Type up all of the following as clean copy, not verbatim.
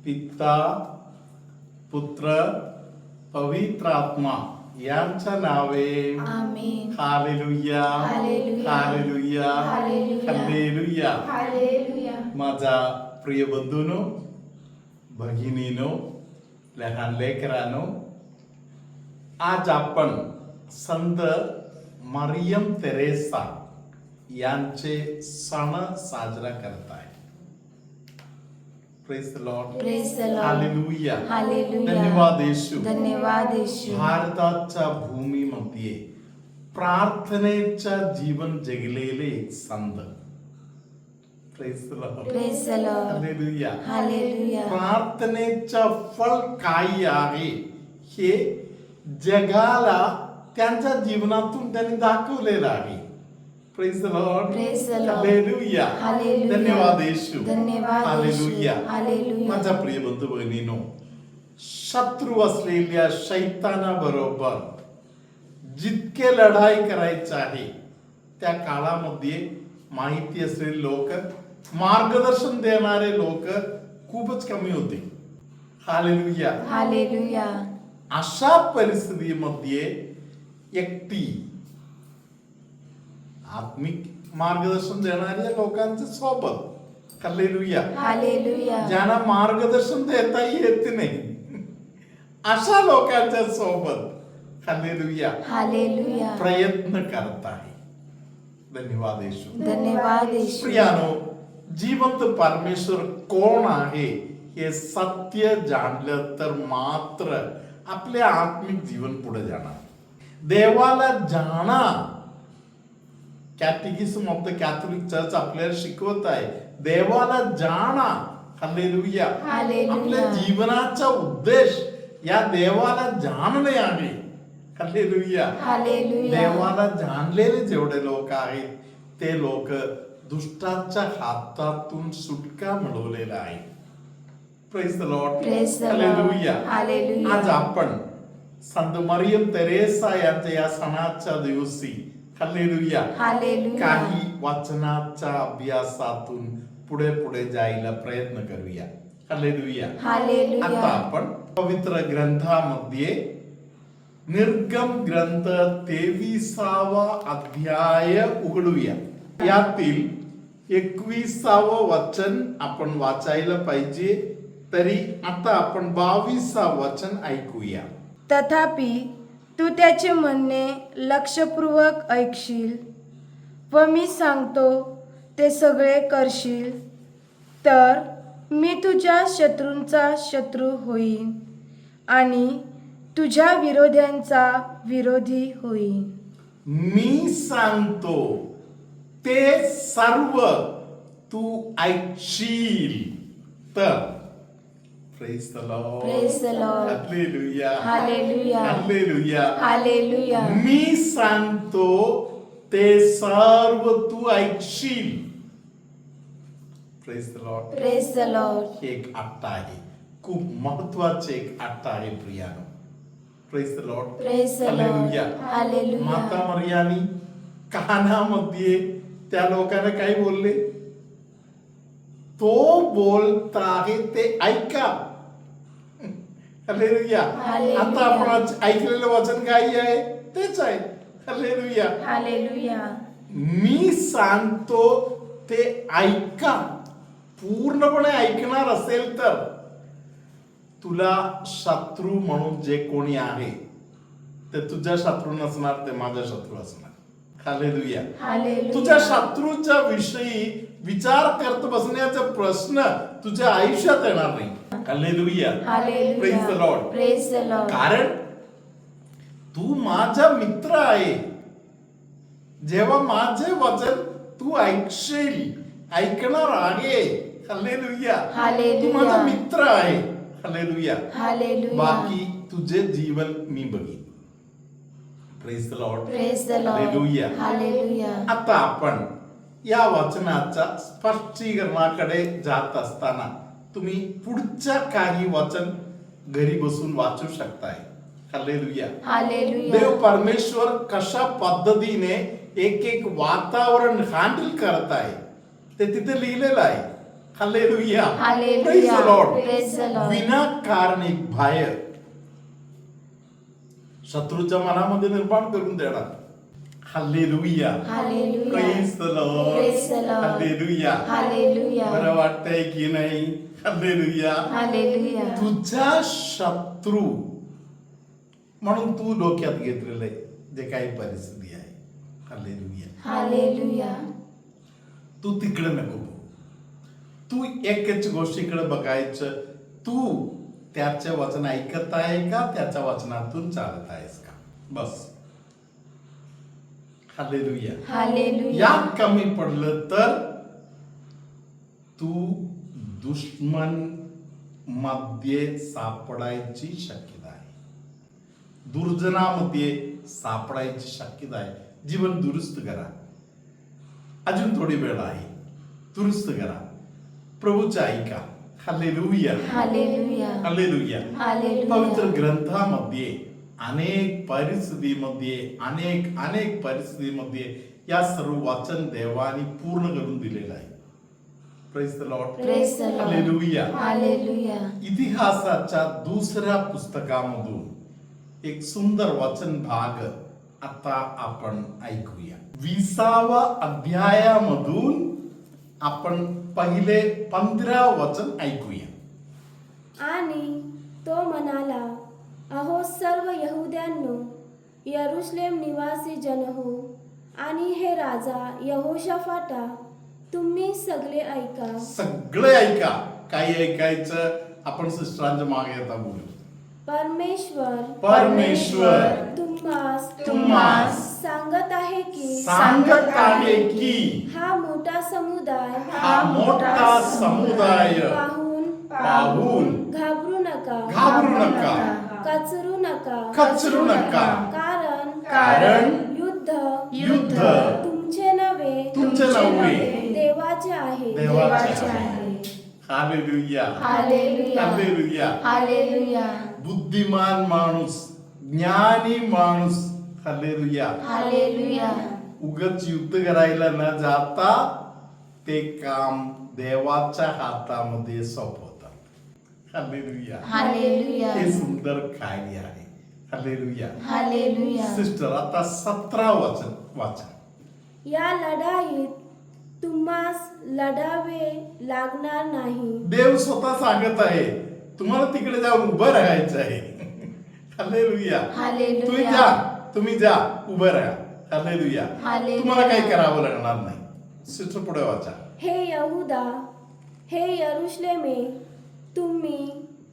पिता पुत्र पवित्र आत्मा यांच्या नावे आमेन. हालेलुया हालेलुया. हालेलुया हालेलुया. हालेलुया. हालेलुया. माझा प्रिय बंधूनो, भगिनीनो, लहान लेकरानो, आज आपण संत मरियम तेरेसा यांचे सण साजरा करताय. Praise the Lord. Praise the Lord. हालेलुया. हालेलुया. धन्यवाद येशू. धन्यवाद येशू. भारताच्या भूमीमध्ये प्रार्थनेच्या जीवन जगलेले एक संत. Praise the Lord. Praise the Lord. हालेलुया. हालेलुया. प्रार्थनेचं फळ काय आहे हे जगाला त्यांच्या जीवनातून त्यांनी दाखवलेलं आहे. Praise the Lord. Praise the Lord. हालेलुया. हालेलुया. धन्यवाद येशू. धन्यवाद हालेलुया. येशू. हालेलुया. माझा प्रिय बंधू भगिनीनो, शत्रू असलेल्या शैतानाबरोबर जितके लढाई करायचं आहे त्या काळामध्ये माहिती असलेले लोक, मार्गदर्शन देणारे लोक खूपच कमी होते. हालेलुया. हालेलुया. अशा परिस्थितीमध्ये एकटी आत्मिक मार्गदर्शन देणाऱ्या लोकांच्या सोबत, हालेलुया, हालेलुया. ज्यांना मार्गदर्शन देता येत नाही अशा लोकांच्या सोबत, हालेलुया, हालेलुया. प्रयत्न करत आहे. धन्यवाद येशू. धन्यवाद येशू. प्रियानो, जिवंत परमेश्वर कोण आहे हे सत्य जाणलं तर मात्र आपले आत्मिक जीवन पुढे जाणार. देवाला जाणा, कॅटेकिझम ऑफ द कॅथोलिक चर्च आपल्याला शिकवत आहे. देवाला जाणा, हालेलुया. हालेलुया. आपल्या जीवनाचा उद्देश या देवाला जाणणे आहे. हालेलुया. हालेलुया. देवाला जाणलेले जेवढे लोक आहेत ते लोक दुष्टाच्या हातातून सुटका मिळवलेला आहे. Praise the Lord. Praise the Lord. हालेलुया. हालेलुया. आज आपण संत मरियम तेरेसा यांच्या या सणाच्या दिवशी, हालेलुया, हालेलुया. काही वाचनाच्या अभ्यासातून पुढे पुढे जायला प्रयत्न करूया. हालेलुया. हालेलुया. आता आपण पवित्र ग्रंथामध्ये निर्गम ग्रंथ 23वा अध्याय उघडूया. यातील 21व वचन आपण वाचायला पाहिजे. तरी आता आपण 22व वचन ऐकूया. तथापि तू त्याचे म्हणणे लक्षपूर्वक ऐकशील व मी सांगतो ते सगळे करशील, तर मी तुझ्या शत्रूंचा शत्रू होईन आणि तुझ्या विरोध्यांचा विरोधी होईन. मी सांगतो ते सर्व तू ऐकशील तर. Praise the Lord. Praise the Lord. हालेलुया. हालेलुया. हालेलुया. हालेलुया. मी सांगतो ते सर्व तू ऐकशील. Praise the Lord. Praise the Lord. हे एक आत्ता आहे, खूप महत्वाचे एक आत्ता आहे प्रियानो. Praise the Lord. Praise the Lord. हालेलुया. हालेलुया. माता मरियानी कानामध्ये त्या लोकांना काय बोलले? तो बोलत आहे ते ऐका. हालेलुया. हालेलुया. आता आपण आज ऐकलेलं वचन काय आहे? तेच आहे. हालेलुया. हालेलुया. मी सांगतो ते ऐका. पूर्णपणे ऐकणार असेल तर तुला शत्रू म्हणून जे कोणी आहे ते तुझ्या शत्रू नसणार, ते माझा शत्रू असणार. हालेलुया. हालेलुया. तुझ्या शत्रूच्या विषयी विचार करत बसण्याचा प्रश्न तुझ्या आयुष्यात येणार नाही. Hallelujah. Hallelujah. Praise the Lord. Praise the Lord. कारण तू माझा मित्र आहे. जेव्हा माझे वचन तू ऐकशील, ऐकणार आहे. हालेलुया. हालेलुया. तू माझा मित्र आहे. हालेलुया. हालेलुया. बाकी तुझे जीवन मी बघीन. Praise the Lord. Praise the Lord. हालेलुया. हालेलुया. आता आपण या वचनाच्या स्पष्टीकरणाकडे जात असताना तुम्ही पुढच्या काही वचन घरी बसून वाचू शकताय. हालेलुया. हालेलुया. देव परमेश्वर कशा पद्धतीने एक एक वातावरण हँडल करत आहे ते तिथे लिहिलेलं आहे. Hallelujah. Hallelujah. Praise the Lord. Praise the Lord. विनाकारण एक भय शत्रूच्या मनामध्ये निर्माण करून देणार. Hallelujah. Hallelujah. Praise the Lord. Praise the Lord. हालेलुया. हालेलुया. बरं वाटतंय की नाही? हालेलुया. हालेलुया. तुझा शत्रू म्हणून तू डोक्यात घेतलेलं आहे जे काही परिस्थिती आहे. हालेलुया. हालेलुया. तू तिकडे नको बघू. तू एकच गोष्टीकडे बघायचं. तू त्याचे वचन ऐकत आहे का? त्याच्या वचनातून चालत आहेस का? बस. हालेलुया. हालेलुया. यात कमी पडलं तर तू दुश्मन मध्ये सापडायची शक्यता आहे. दुर्जनामध्ये सापडायची शक्यता आहे. जीवन दुरुस्त करा. अजून थोडी वेळ आहे. दुरुस्त करा. प्रभूचं ऐका. हालेलुया. हालेलुया. हालेलुया. हालेलुया. पवित्र ग्रंथामध्ये अनेक परिस्थितीमध्ये या सर्व वचन देवाने पूर्ण करून दिलेलं आहे. Praise the Lord. Praise the Lord. हालेलुया. हालेलुया. इतिहासाच्या दुसऱ्या पुस्तकामधून एक सुंदर वचन भाग आता आपण ऐकूया. 20व्या अध्यायामधून आपण पहिले 15 वचन ऐकूया. आणि तो म्हणाला, अहो सर्व यहुद्यांनो, यरुशलेम निवासी जन हो, आणि हे राजा यहोशाफाटा, तुम्ही सगळे ऐका. सगळे ऐका. काही ऐकायचं. आपण सिस्टरांच्या मागे येता बोलू. परमेश्वर तुम्हास सांगत आहे की हा मोठा समुदाय पाहून घाबरू नका, कचरू नका, कारण युद्ध तुमचे नव्हे, देवाचे आहे. हालेलुया. हालेलुया. हालेलुया. हालेलुया. बुद्धिमान माणूस, ज्ञानी माणूस, हालेलुया, हालेलुया. उगाच युद्ध करायला न जाता ते काम देवाच्या हातामध्ये सोपवतात. हालेलुया. हालेलुया. हे सुंदर कार्य आहे. हालेलुया. हालेलुया. सिस्टर आता 17 वचन वाचा. या लढाईत तुम्हास लढावे लागणार नाही. देव स्वतः सांगत आहे तुम्हाला तिकडे जाऊन उभं राहायचं आहे. हालेलुया. हालेलुया. तुम्ही जा उभं राहा. हालेलुया. हालेलुया. तुम्हाला काही करावं लागणार नाही. सिस्टर पुढे वाचा. हे यहुदा, हे यरुशलेमे, तुम्ही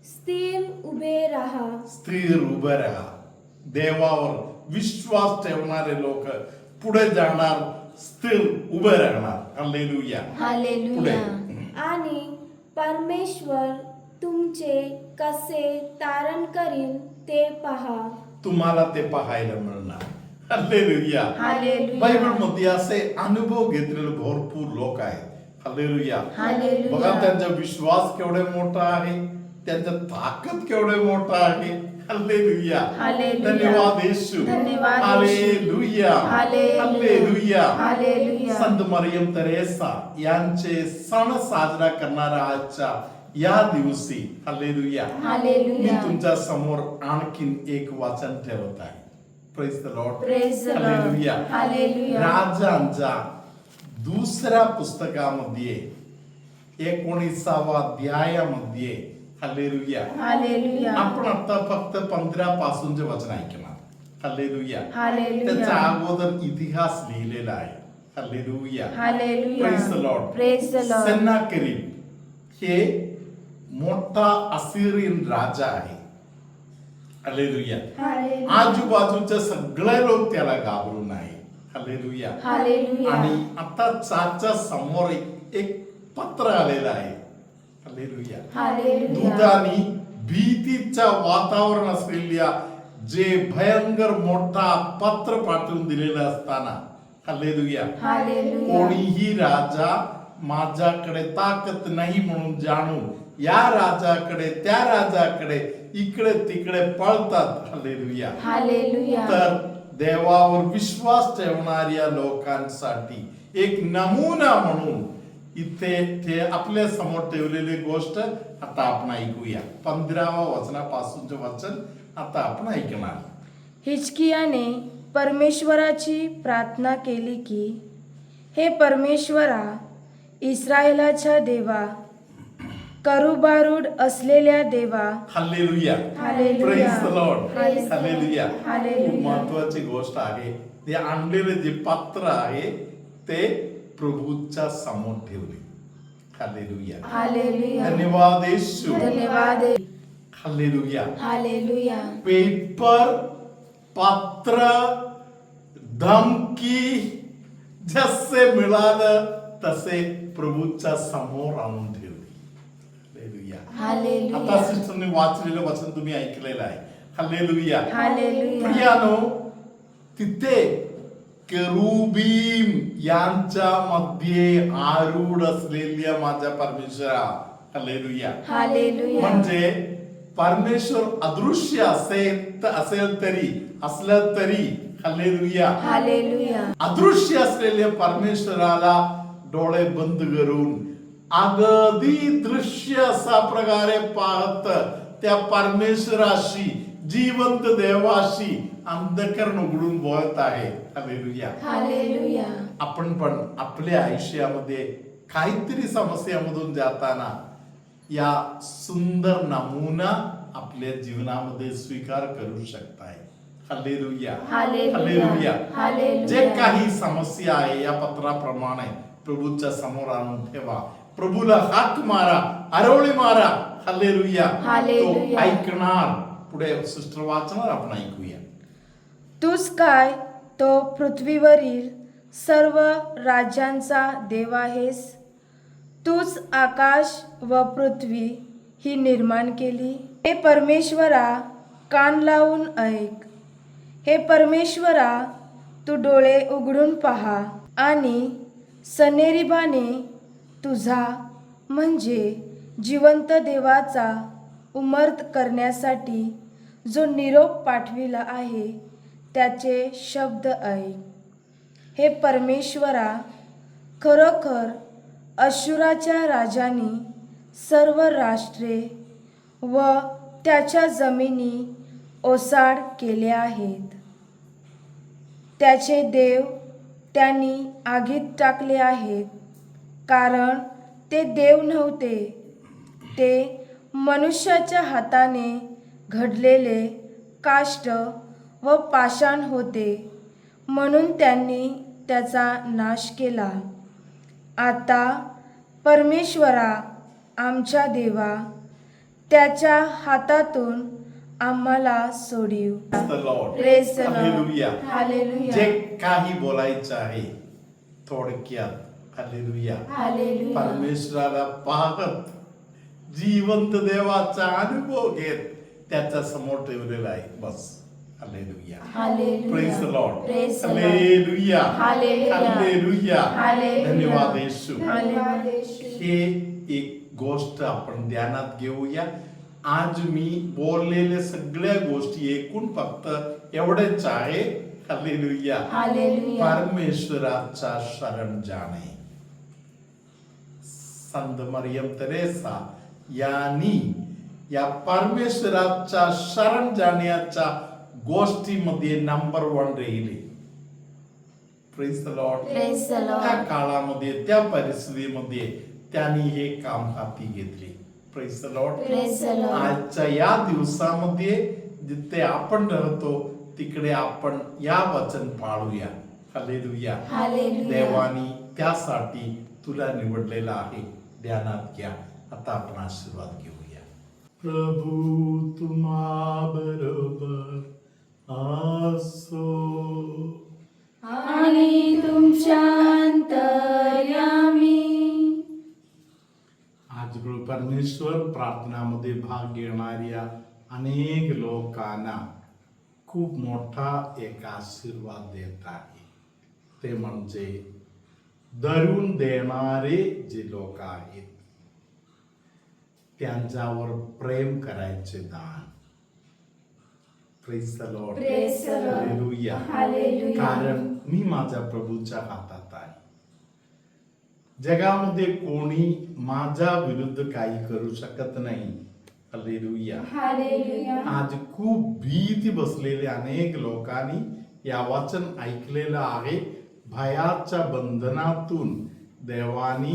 स्थिर उभे राहा. स्थिर उभं राहा. देवावर विश्वास ठेवणारे लोक पुढे जाणार, स्थिर उभे राहणार. हालेलुया. हालेलुया. आणि परमेश्वर तुमचे कसे तारण करील ते पहा. तुम्हाला ते पाहायला मिळणार. हालेलुया. हालेलुया. बायबल मध्ये असे अनुभव घेतलेले भरपूर लोक आहेत. हालेलुया. हालेलुया. बघा त्यांचा विश्वास केवढे मोठा आहे, त्यांचा ताकद केवढे मोठा आहे. हालेलुया. हालेलुया. धन्यवाद येशू. धन्यवाद येशू. हालेलुया. हालेलुया. हालेलुया. संत मरियम तेरेसा यांचे सण साजरा करणाऱ्या आजच्या या दिवशी हालेलुया मी हालेलुया. तुमच्या समोर आणखीन एक वाचन ठेवत आहे. Praise the Lord. Praise the Lord. हालेलुया. हालेलुया. राजांच्या दुसऱ्या पुस्तकामध्ये 19व्या अध्यायामध्ये हालेलुया हालेलुया. आपण आता फक्त 15 पासूनचे वचन ऐकणार. हालेलुया. हालेलुया. त्याचा अगोदर इतिहास लिहिलेला आहे. Hallelujah. Hallelujah. Praise the Lord. Praise the Lord. सेनाकेरीब हे मोठा असिरियन राजा आहे. हालेलुया. हालेलुया. आजूबाजूचे सगळे लोक त्याला घाबरून आहे. हालेलुया. हालेलुया. आणि आता चाच्या समोर एक पत्र आलेलं आहे. हालेलुया. हालेलुया. दुधानी भीतीच्या वातावरण असलेल्या जे भयंकर मोठा पत्र पाठवून दिलेलं असताना हालेलुया हालेलुया. कोणीही राजा माझ्याकडे ताकद नाही म्हणून जाणून या राजाकडे त्या राजाकडे इकडे तिकडे पळतात. हालेलुया. हालेलुया. तर देवावर विश्वास ठेवणाऱ्या लोकांसाठी एक नमुना म्हणून इथे ते आपल्या समोर ठेवलेली गोष्ट आता आपण ऐकूया. 15व्या वचनापासूनचे वचन आता आपण ऐकणार. हिजकियाने परमेश्वराची प्रार्थना केली की, हे परमेश्वरा, इस्रायलाच्या देवा, करूबारूढ असलेल्या देवा, हालेलुया, हालेलुया. Praise the Lord, hallelujah. हालेलुया. हालेलुया. खूप महत्वाची गोष्ट आहे. ते आणलेले जे पात्र आहे ते प्रभूच्या समोर ठेवले. हालेलुया, हालेलुया. धन्यवाद येशू, धन्यवाद. हालेलुया. हालेलुया. पेपर, पात्र, धमकी जसे मिळालं तसे प्रभूच्या समोर आणून ठेवले. हालेलुया. हालेलुया. आता सिस्टरने वाचलेलं वचन तुम्ही ऐकलेलं आहे. हालेलुया. हालेलुया. प्रियानो, तिथे केरुबीम यांच्या मध्ये आरूढ असलेल्या माझ्या परमेश्वरा. हालेलुया. हालेलुया. म्हणजे परमेश्वर अदृश्य असेल तरी असलं तरी, हालेलुया, हालेलुया. अदृश्य असलेल्या परमेश्वराला डोळे बंद करून अगदी दृश्य असा प्रकारे पाहत त्या परमेश्वराशी, जिवंत देवाशी अंधकरण उघडून बोलत आहे. हालेलुया. हालेलुया. आपण पण आपल्या आयुष्यामध्ये काहीतरी समस्यामधून जाताना या सुंदर नमुना आपल्या जीवनामध्ये स्वीकार करू शकताय. हालेलुया. हालेलुया. हालेलुया. जे काही समस्या आहे या पत्राप्रमाणे प्रभूच्या समोर आणून ठेवा. प्रभूला हाक मारा, आरोळी मारा. हालेलुया. हालेलुया. तो ऐकणार. पुढे सिस्टर वाचणार, आपण ऐकूया. तूच काय तो पृथ्वीवरील सर्व राज्यांचा देव आहेस. तूच आकाश व पृथ्वी ही निर्माण केली. हे परमेश्वरा, कान लावून ऐक. हे परमेश्वरा, तू डोळे उघडून पहा आणि सनेरीबाने तुझा म्हणजे जिवंत देवाचा उमर्त करण्यासाठी जो निरोप पाठविला आहे त्याचे शब्द ऐक. हे परमेश्वरा, खरोखर अश्शूराच्या राजांनी सर्व राष्ट्रे व त्याच्या जमिनी ओसाड केल्या आहेत. त्याचे देव त्यांनी आगीत टाकले आहेत, कारण ते देव नव्हते, ते मनुष्याच्या हाताने घडलेले काष्ट व पाषाण होते, म्हणून त्यांनी त्याचा नाश केला. आता परमेश्वरा, आमच्या देवा, त्याच्या हातातून आम्हाला सोडीव. Praise the Lord. हालेलुया. हालेलुया. जे काही बोलायचं आहे थोडक्यात, हालेलुया, हालेलुया. परमेश्वराला पाहत जिवंत देवाचा अनुभव घेत त्याच्या समोर ठेवलेला आहे. बस. हालेलुया. हालेलुया. Praise the Lord. Praise the Lord. हालेलुया. हालेलुया. हालेलुया. हालेलुया. धन्यवाद येशू. हालेलुया. हे एक गोष्ट आपण ध्यानात घेऊया. आज मी बोललेल्या सगळ्या गोष्टी एकूण फक्त एवढेच आहे. हालेलुया. हालेलुया. परमेश्वराचा शरण जाणे. संत मरियम तेरेसा यांनी या परमेश्वराच्या शरण जाण्याच्या गोष्टीमध्ये नंबर 1 राहिले. Praise the Lord. Praise the Lord. त्या काळामध्ये, त्या परिस्थितीमध्ये त्यांनी हे काम हाती घेतले. Praise the Lord. Praise the Lord. आजच्या या दिवसामध्ये जिथे आपण राहतो तिकडे आपण या वचन पाळूया. हालेलुया. हालेलुया. देवानी त्यासाठी तुला निवडलेला आहे. ध्यानात घ्या. आता आपण आशीर्वाद घेऊया. प्रभू तुम्हा बरोबर असो आणि तुमच्या अंतर्यामी. आज प्रभू परमेश्वर प्रार्थनामध्ये भाग घेणाऱ्या अनेक लोकांना खूप मोठा एक आशीर्वाद देत आहे. ते म्हणजे धरून देणारे जे लोक आहेत त्यांच्यावर प्रेम करायचे दान. Praise the Lord. Praise the Lord. हालेलुया. हालेलुया. कारण मी माझ्या प्रभूच्या हातात आहे. जगामध्ये कोणी माझ्या विरुद्ध काही करू शकत नाही. हालेलुया. हालेलुया. आज खूप भीती बसलेले अनेक लोकांनी या वचन ऐकलेलं आहे. भयाच्या बंधनातून देवानी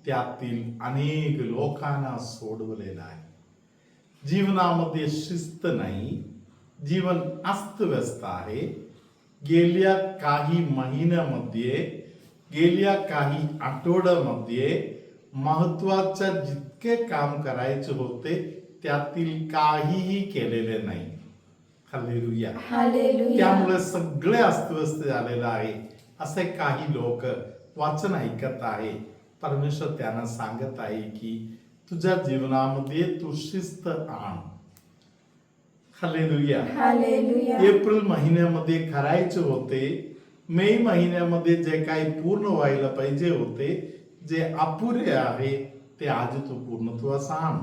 त्यातील अनेक लोकांना सोडवलेलं आहे. जीवनामध्ये शिस्त नाही, जीवन अस्तव्यस्त आहे. गेल्या काही महिन्यामध्ये, गेल्या काही आठवड्यामध्ये महत्वाच्या जितके काम करायचे होते त्यातील काहीही केलेले नाही. हालेलुया. हालेलुया. त्यामुळे सगळे अस्तव्यस्त झालेलं आहे. असे काही लोक वाचन ऐकत आहे. परमेश्वर त्यांना सांगत आहे की तुझ्या जीवनामध्ये तू शिस्त आण. हालेलुया. हालेलुया. एप्रिल महिन्यामध्ये करायचे होते, मे महिन्यामध्ये जे काही पूर्ण व्हायला पाहिजे होते, जे अपुरे आहे ते आज तू पूर्णत्वास आण.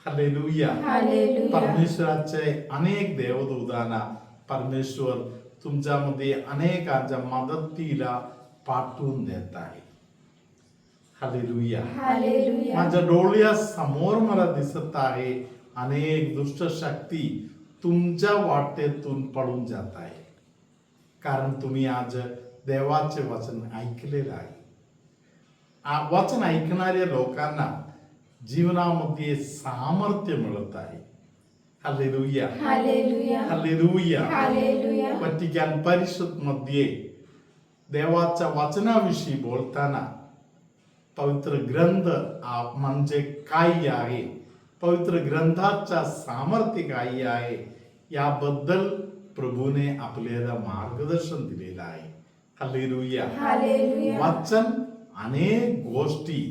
हालेलुया. हालेलुया. परमेश्वराचे अनेक देवदूतांना परमेश्वर तुमच्यामध्ये अनेकांच्या मदतीला पाठवून देत आहे. हालेलुया. हालेलुया. माझ्या डोळ्यासमोर मला दिसत आहे अनेक दुष्ट शक्ती तुमच्या वाटेतून पळून जात आहे. कारण तुम्ही आज देवाचे वचन ऐकलेलं आहे. वचन ऐकणाऱ्या लोकांना जीवनामध्ये सामर्थ्य मिळत आहे. हालेलुया. हालेलुया. हालेलुया. हालेलुया. व्हॅटिकन परिषद मध्ये देवाच्या वचनाविषयी बोलताना पवित्र ग्रंथ म्हणजे काय आहे, पवित्र ग्रंथाचा सामर्थ्य काय आहे याबद्दल प्रभूने आपल्याला मार्गदर्शन दिलेलं आहे. हालेलुया. हालेलुया. वचन अनेक गोष्टी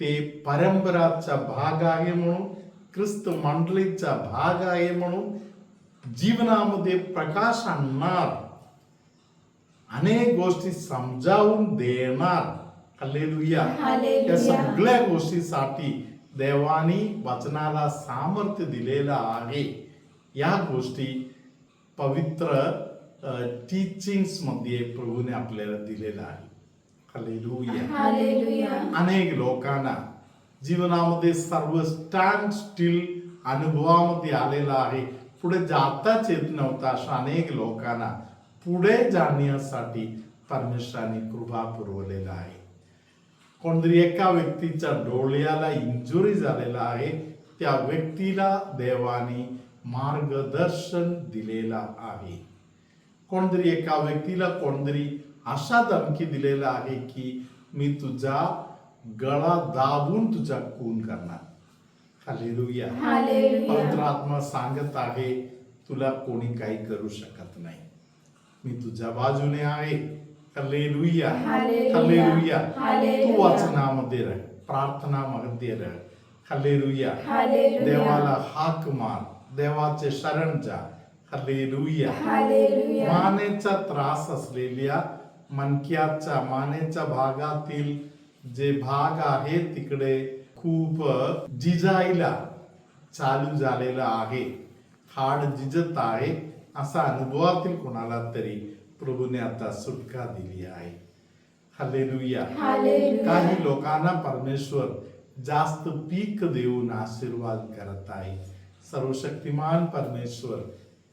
ते परंपराचा भाग आहे म्हणून, ख्रिस्त मंडळीचा भाग आहे म्हणून जीवनामध्ये प्रकाश आणणार, अनेक गोष्टी समजावून देणार. हालेलुया. हालेलुया. या सगळ्या गोष्टीसाठी देवानी वचनाला सामर्थ्य दिलेलं आहे. या गोष्टी पवित्र टीचिंग्स मध्ये प्रभूने आपल्याला दिलेलं आहे. हालेलुया. हालेलुया. अनेक लोकांना जीवनामध्ये सर्व स्टँड स्टील अनुभवामध्ये आलेला आहे. पुढे जाताच येत नव्हता अशा अनेक लोकांना पुढे जाण्यासाठी परमेश्वराने कृपा पुरवलेला आहे. कोणतरी एका व्यक्तीच्या डोळ्याला इंजुरी झालेला आहे, त्या व्यक्तीला देवाने मार्गदर्शन दिलेला आहे. कोणतरी एका व्यक्तीला कोणतरी अशा धमकी दिलेला आहे की मी तुझा गळा दाबून तुझा खून करणार. हालेलुया. हालेलुया. पवित्र आत्मा सांगत आहे तुला कोणी काही करू शकत नाही, मी तुझ्या बाजूने आहे. हालेलुया. हालेलुया. तू वचनामध्ये राह, प्रार्थनामध्ये राह. हालेलुया. हालेलुया. देवाला हाक मार, देवाचे शरण जा. हालेलुया. हालेलुया. मानेचा त्रास असलेल्या मणक्याच्या मानेच्या भागातील जे भाग आहे तिकडे खूप जिजायला चालू झालेला आहे, हाड जिजत आहे, असा अनुभवातील कोणाला तरी प्रभूने आता सुटका दिली आहे. हालेलुया. हालेलुया. काही लोकांना परमेश्वर जास्त पीक देऊन आशीर्वाद करत आहे. सर्वशक्तिमान परमेश्वर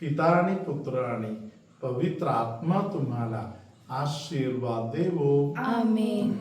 पिता आणि पुत्र आणि पवित्र आत्मा तुम्हाला आशीर्वाद देवो. आमेन.